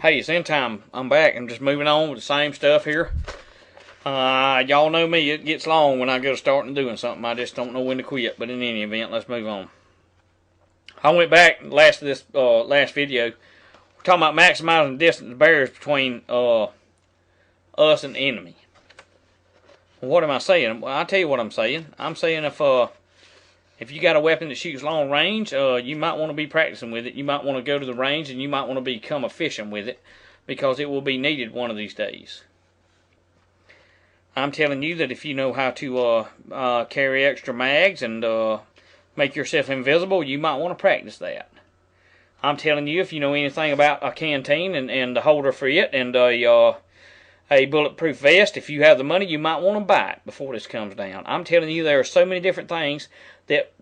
Hey, it's end time. I'm back. I'm just moving on with the same stuff here. Y'all know me. It gets long when I go to starting doing something. I just don't know when to quit. But in any event, let's move on. I went back last video. We're talking about maximizing distance barriers between us and the enemy. Well, what am I saying? Well, I'll tell you what I'm saying. I'm saying if you got a weapon that shoots long range, you might want to be practicing with it. You might want to go to the range and you might want to become efficient with it because it will be needed one of these days. I'm telling you that if you know how to carry extra mags and make yourself invisible, you might want to practice that. I'm telling you, if you know anything about a canteen and the holder for it and a bulletproof vest, if you have the money, you might want to buy it before this comes down. I'm telling you, there are so many different things that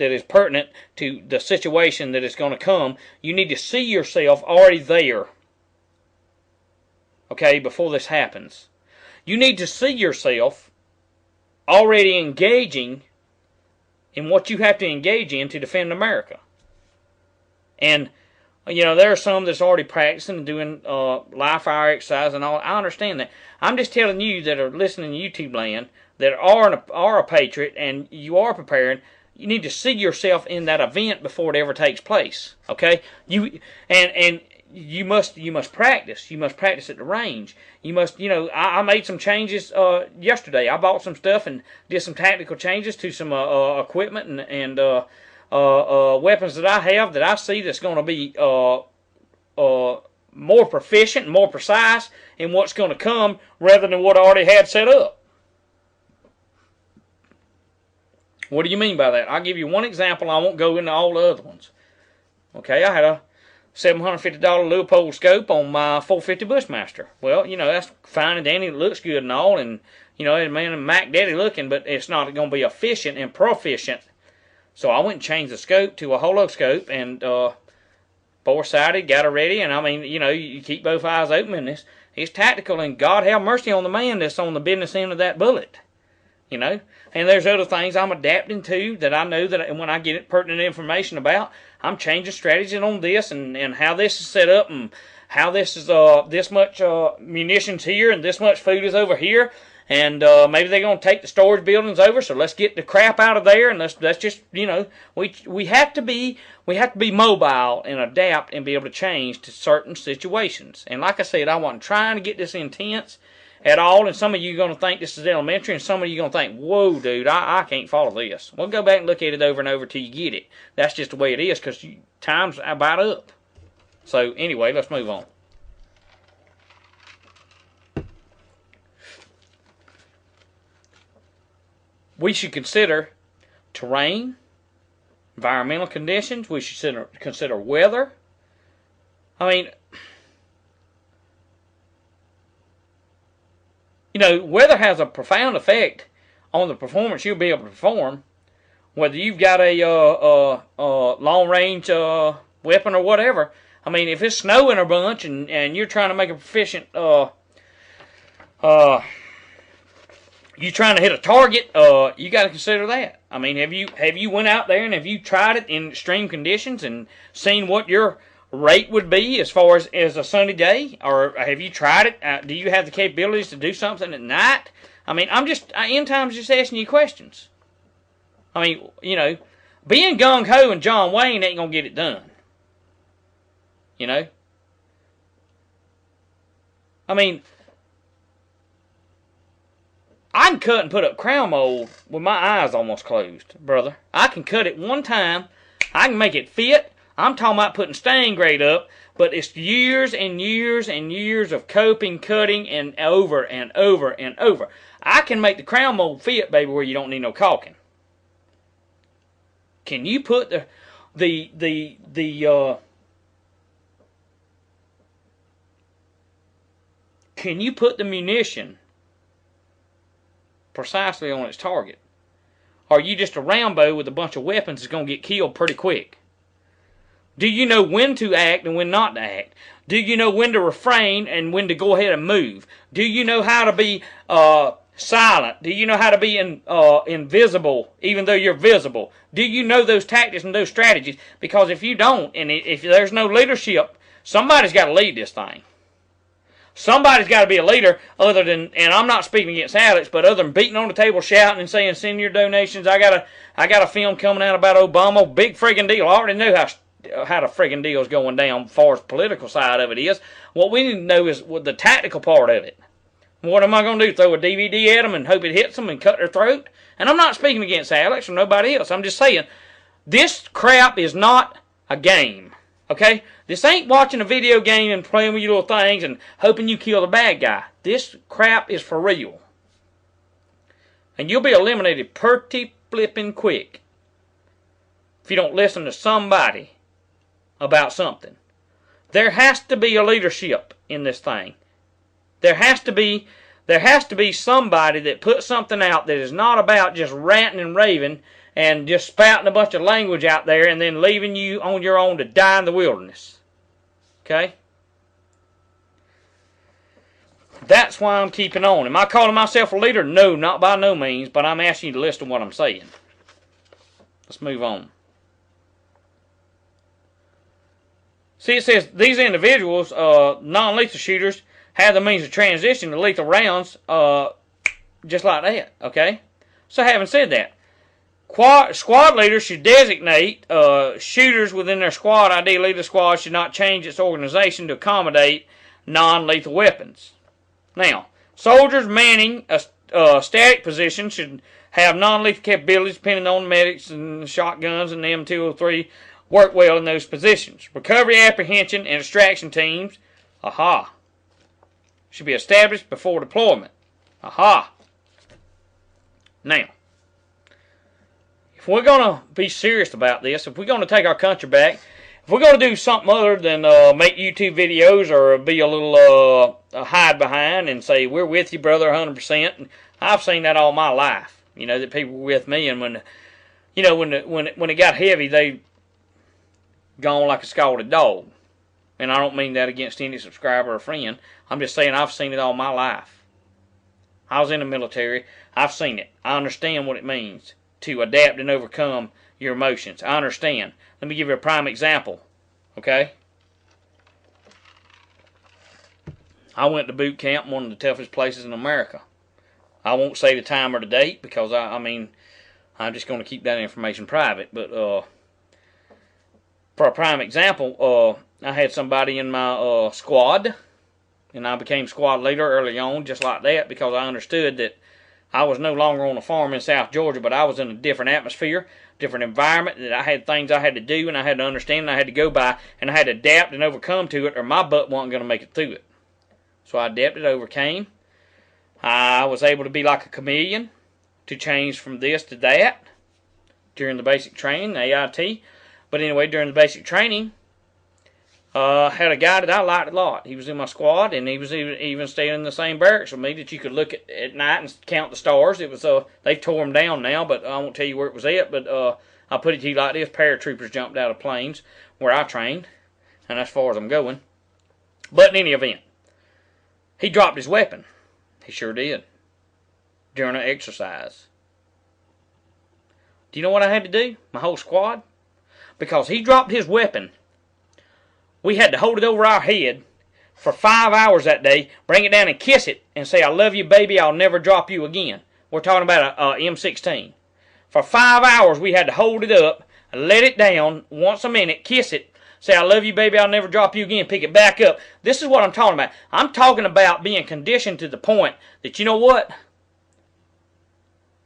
is pertinent to the situation that is going to come. You need to see yourself already there, okay, before this happens. You need to see yourself already engaging in what you have to engage in to defend America. And you know, there are some that's already practicing and doing live fire exercise and all. I understand that. I'm just telling you that are listening to YouTube land that are a patriot and you are preparing. You need to see yourself in that event before it ever takes place. Okay? You must practice. You must practice at the range. You must, you know, I made some changes yesterday. I bought some stuff and did some tactical changes to some equipment and weapons that I have that I see that's going to be more proficient and more precise in what's going to come rather than what I already had set up. What do you mean by that? I'll give you one example. I won't go into all the other ones. Okay, I had a $750 Leopold scope on my 450 Bushmaster. Well, you know, that's fine and dandy. It looks good and all, and you know, it man Mac Daddy looking, but it's not going to be efficient and proficient. So I went and changed the scope to a holoscope and four-sided, got it ready. And I mean, you know, you keep both eyes open in this. It's tactical, and God have mercy on the man that's on the business end of that bullet. You know, and there's other things I'm adapting to that I know that when I get it pertinent information about, I'm changing strategy on this and how this is set up and how this is this much munitions here and this much food is over here. And maybe they're going to take the storage buildings over, so let's get the crap out of there, and let's just, you know, we have to be mobile and adapt and be able to change to certain situations. And like I said, I wasn't trying to get this intense at all, and some of you are going to think this is elementary, and some of you are going to think, whoa, dude, I can't follow this. Well, go back and look at it over and over till you get it. That's just the way it is, because time's about up. So anyway, let's move on. We should consider terrain, environmental conditions. We should consider weather. I mean, you know, weather has a profound effect on the performance you'll be able to perform, whether you've got a long-range weapon or whatever. I mean, if it's snowing a bunch and you're trying to make a proficient you trying to hit a target, you got to consider that. I mean, have you went out there and have you tried it in extreme conditions and seen what your rate would be as far as a sunny day? Or have you tried it? Do you have the capabilities to do something at night? I mean, end time's just asking you questions. I mean, you know, being gung-ho and John Wayne ain't going to get it done. You know? I mean, I can cut and put up crown mold with my eyes almost closed, brother. I can cut it one time. I can make it fit. I'm talking about putting stain grade up, but it's years and years and years of coping, cutting, and over and over and over. I can make the crown mold fit, baby, where you don't need no caulking. Can you put can you put the munition precisely on its target? Or are you just a Rambo with a bunch of weapons that's going to get killed pretty quick? Do you know when to act and when not to act? Do you know when to refrain and when to go ahead and move? Do you know how to be silent? Do you know how to be invisible even though you're visible? Do you know those tactics and those strategies? Because if you don't, and if there's no leadership Somebody's got to lead this thing. Somebody's got to be a leader other than, and I'm not speaking against Alex, but other than beating on the table, shouting and saying, send your donations. I got a film coming out about Obama. Big friggin' deal. I already know how the friggin' deal's going down as far as the political side of it is. What we need to know is what the tactical part of it. What am I going to do? Throw a DVD at them and hope it hits them and cut their throat? And I'm not speaking against Alex or nobody else. I'm just saying, this crap is not a game. Okay? This ain't watching a video game and playing with your little things and hoping you kill the bad guy. This crap is for real. And you'll be eliminated pretty flippin' quick if you don't listen to somebody about something. There has to be a leadership in this thing. There has to be somebody that puts something out that is not about just ranting and raving and just spouting a bunch of language out there and then leaving you on your own to die in the wilderness. Okay? That's why I'm keeping on. Am I calling myself a leader? No, not by no means, but I'm asking you to listen to what I'm saying. Let's move on. See, it says these individuals, non-lethal shooters, have the means of transition to lethal rounds just like that, okay? So having said that, squad leaders should designate shooters within their squad. Ideally, the squad should not change its organization to accommodate non-lethal weapons. Now, soldiers manning a static position should have non-lethal capabilities depending on medics and shotguns and the M203 work well in those positions. Recovery, apprehension, and extraction teams, should be established before deployment. Now, if we're going to be serious about this, if we're going to take our country back, if we're going to do something other than make YouTube videos or be a little hide behind and say, we're with you, brother, 100%. And I've seen that all my life. You know, that people were with me, and when it got heavy, they gone like a scalded dog. And I don't mean that against any subscriber or friend. I'm just saying I've seen it all my life. I was in the military. I've seen it. I understand what it means to adapt and overcome your emotions. I understand. Let me give you a prime example. Okay? I went to boot camp, one of the toughest places in America. I won't say the time or the date because, I'm just going to keep that information private. But for a prime example, I had somebody in my squad, and I became squad leader early on just like that because I understood that I was no longer on a farm in South Georgia, but I was in a different atmosphere, different environment, that I had things I had to do and I had to understand and I had to go by, and I had to adapt and overcome to it or my butt wasn't going to make it through it. So I adapted, overcame. I was able to be like a chameleon to change from this to that during the basic training, the AIT. But anyway, during the basic training, had a guy that I liked a lot. He was in my squad, and he was even staying in the same barracks with me that you could look at night and count the stars. It was they've tore them down now, but I won't tell you where it was at. But I'll put it to you like this: paratroopers jumped out of planes where I trained, and that's as far as I'm going. But in any event, he dropped his weapon. He sure did during an exercise. Do you know what I had to do? My whole squad, because he dropped his weapon. We had to hold it over our head for 5 hours that day, bring it down and kiss it, and say, I love you, baby, I'll never drop you again. We're talking about a M16. For 5 hours, we had to hold it up, let it down once a minute, kiss it, say, I love you, baby, I'll never drop you again, pick it back up. This is what I'm talking about. I'm talking about being conditioned to the point that, you know what?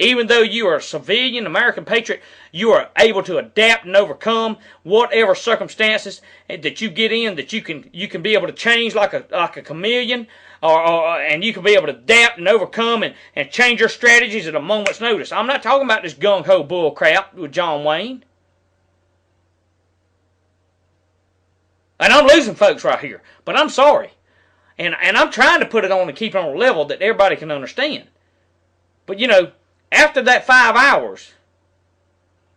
Even though you are a civilian, American patriot, you are able to adapt and overcome whatever circumstances that you get in, that you can be able to change like a chameleon, and you can be able to adapt and overcome and change your strategies at a moment's notice. I'm not talking about this gung-ho bull crap with John Wayne. And I'm losing folks right here, but I'm sorry. And I'm trying to put it on and keep it on a level that everybody can understand. But you know, after that 5 hours,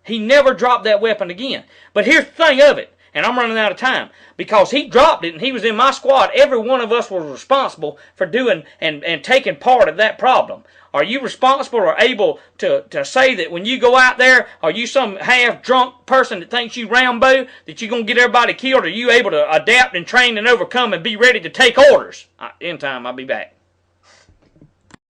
he never dropped that weapon again. But here's the thing of it, and I'm running out of time. Because he dropped it and he was in my squad, every one of us was responsible for doing and taking part of that problem. Are you responsible or able to say that when you go out there, are you some half-drunk person that thinks you Rambo, that you're going to get everybody killed? Are you able to adapt and train and overcome and be ready to take orders? In time, I'll be back.